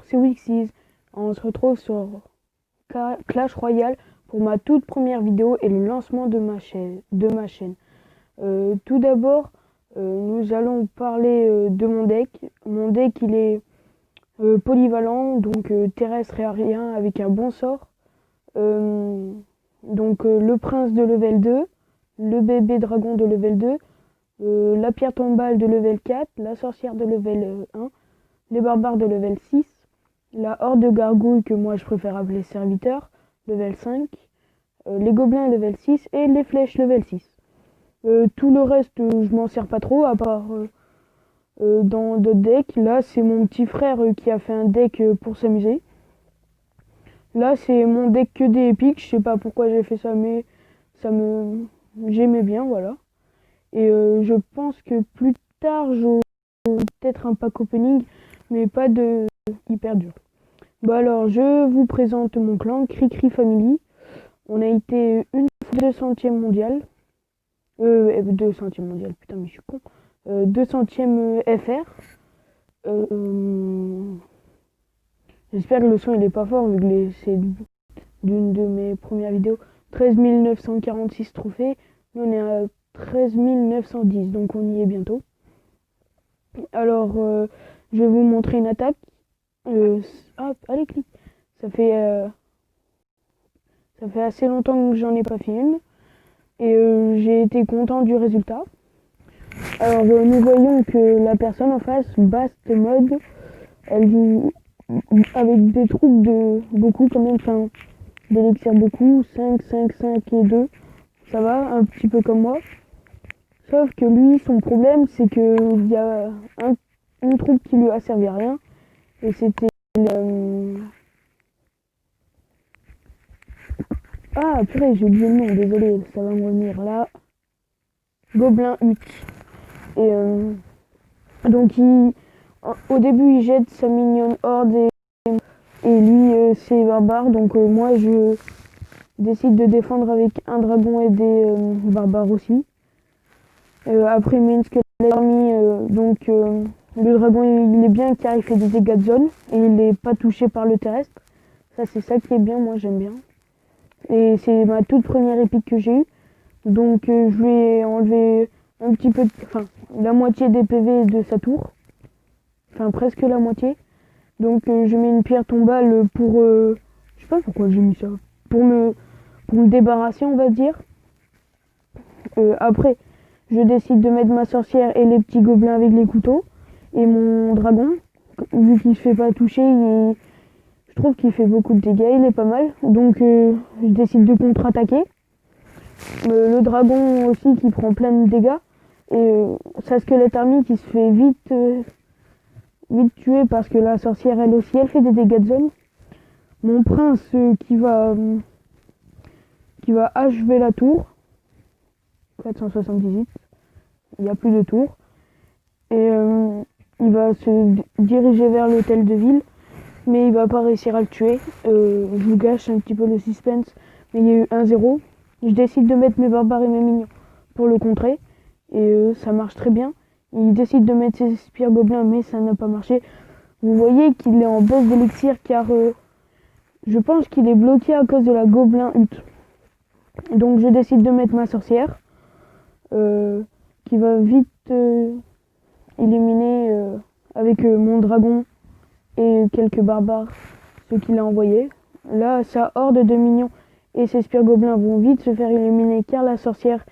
C'est Wixies. On se retrouve sur Clash Royale pour ma toute première vidéo et le lancement de ma chaîne. Tout d'abord, nous allons parler de mon deck. Mon deck, il est polyvalent, donc terrestre et aérien avec un bon sort. Le prince de level 2, le bébé dragon de level 2, la pierre tombale de level 4, la sorcière de level 1, les barbares de level 6, la horde de gargouilles que moi je préfère appeler serviteurs, level 5, les gobelins level 6 et les flèches level 6. Tout le reste, je m'en sers pas trop, à part dans d'autres decks. Là, c'est mon petit frère qui a fait un deck pour s'amuser. Là, c'est mon deck que des épiques. Je sais pas pourquoi j'ai fait ça, mais j'aimais bien, voilà. Et je pense que plus tard, j'aurai peut-être un pack opening, mais pas de hyper dur. Alors, je vous présente mon clan, Cricri Family. On a été une fois 200e mondial. 200e mondial, putain, mais je suis con. 200e FR. J'espère que le son il est pas fort vu que c'est d'une de mes premières vidéos. 13 946 trophées. Nous on est à 13 910, donc on y est bientôt. Alors, je vais vous montrer une attaque. Allez, clique. Ça fait assez longtemps que j'en ai pas fait une. Et j'ai été content du résultat. Alors, nous voyons que la personne en face, Bast Mode, elle joue avec des troupes de beaucoup quand même, enfin, d'élixir beaucoup, 5, 5, 5 et 2. Ça va, un petit peu comme moi. Sauf que lui, son problème, c'est qu'il y a une troupe qui lui a servi à rien. Et c'était Ah, purée, j'ai oublié le nom, désolé, ça va me revenir là. Gobelin Hut. Et donc, au début, il jette sa mignonne horde et lui, c'est barbare. Donc, moi, je décide de défendre avec un dragon et des barbares aussi. Après, il met une squelette army. Le dragon, il est bien car il fait des dégâts de zone et il n'est pas touché par le terrestre. Ça, c'est ça qui est bien, moi, j'aime bien. Et c'est ma toute première épique que j'ai eue. Donc je lui ai enlevé un petit peu, la moitié des PV de sa tour. Enfin presque la moitié. Donc je mets une pierre tombale pour... je sais pas pourquoi j'ai mis ça. Pour me débarrasser, on va dire. Après, je décide de mettre ma sorcière et les petits gobelins avec les couteaux. Et mon dragon, vu qu'il se fait pas toucher, je trouve qu'il fait beaucoup de dégâts, il est pas mal. Donc je décide de contre-attaquer. Le dragon aussi qui prend plein de dégâts. Et sa squelette army qui se fait vite tuer parce que la sorcière elle aussi elle fait des dégâts de zone. Mon prince qui va achever la tour. 478. Il n'y a plus de tour. Et il va se diriger vers l'hôtel de ville. Mais il va pas réussir à le tuer. Je vous gâche un petit peu le suspense. Mais il y a eu 1-0. Je décide de mettre mes barbares et mes mignons pour le contrer. Et ça marche très bien. Il décide de mettre ses spires gobelins, mais ça n'a pas marché. Vous voyez qu'il est en boss d'élixir car je pense qu'il est bloqué à cause de la gobelin hutte. Donc je décide de mettre ma sorcière qui va vite éliminer avec mon dragon et quelques barbares ceux qu'il a envoyés. Là, sa horde de mignons et ses spires gobelins vont vite se faire éliminer car la sorcière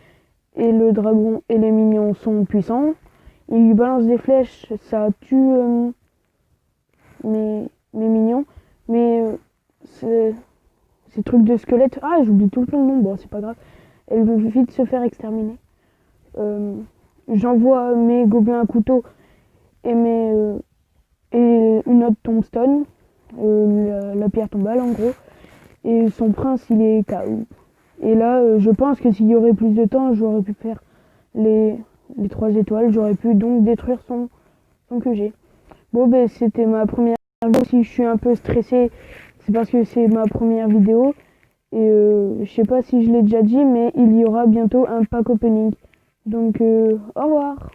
et le dragon et les mignons sont puissants. Il lui balance des flèches, ça tue mes mignons. Mais ces trucs de squelettes, j'oublie tout le temps le nom, bon c'est pas grave. Elles vont vite se faire exterminer. J'envoie mes gobelins à couteau et une autre tombstone, la pierre tombale en gros. Et son prince il est KO. Et là je pense que s'il y aurait plus de temps j'aurais pu faire les 3 étoiles, j'aurais pu donc détruire son QG. Bon c'était ma première vidéo. Si je suis un peu stressé c'est parce que c'est ma première vidéo. Et je sais pas si je l'ai déjà dit mais il y aura bientôt un pack opening. Donc au revoir.